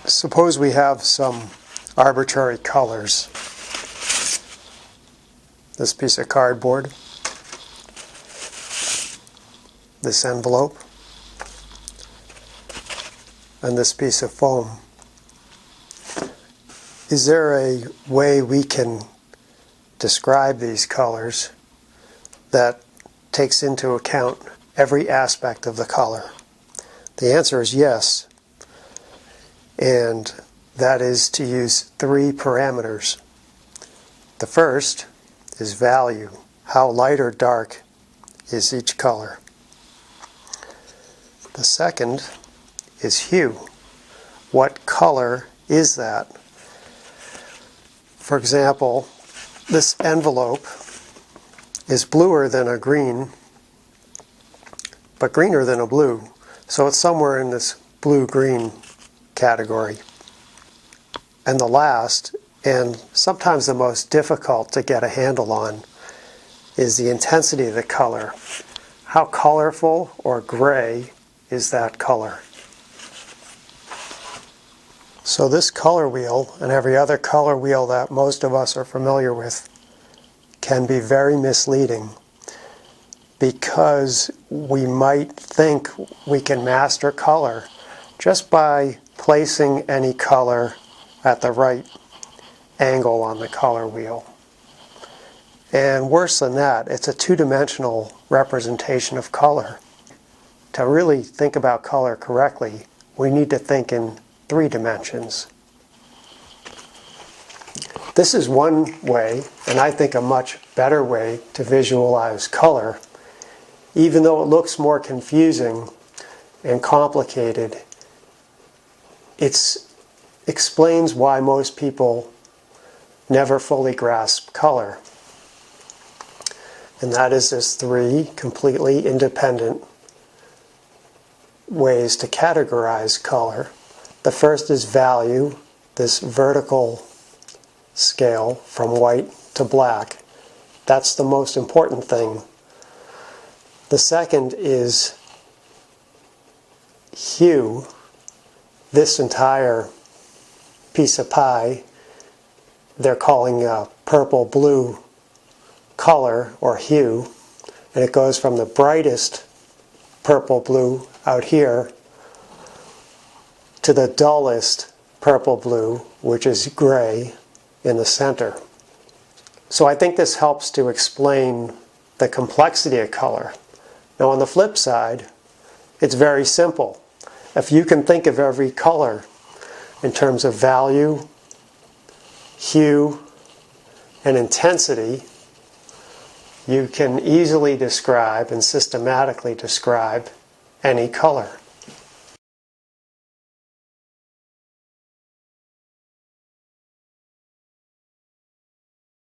Suppose we have some arbitrary colors. This piece of cardboard, this envelope, and this piece of foam. Is there a way we can describe these colors that takes into account every aspect of the color? The answer is yes, and that is to use 3 parameters. The first is value. How light or dark is each color? The second is hue. What color is that? For example, this envelope is bluer than a green, but greener than a blue. So it's somewhere in this blue-green category. And the last, and sometimes the most difficult to get a handle on, is the intensity of the color. How colorful or gray is that color? So this color wheel, and every other color wheel that most of us are familiar with, can be very misleading because we might think we can master color just by placing any color at the right angle on the color wheel. And worse than that, it's a 2-dimensional representation of color. To really think about color correctly, we need to think in 3 dimensions. This is one way, and I think a much better way to visualize color. Even though it looks more confusing and complicated, it explains why most people never fully grasp color. And that is there's 3 completely independent ways to categorize color. The first is value, this vertical scale from white to black. That's the most important thing. The second is hue. This entire piece of pie they're calling a purple-blue color or hue, and it goes from the brightest purple-blue out here to the dullest purple-blue, which is gray, in the center. So I think this helps to explain the complexity of color. Now on the flip side, it's very simple. If you can think of every color in terms of value, hue, and intensity, you can easily describe and systematically describe any color.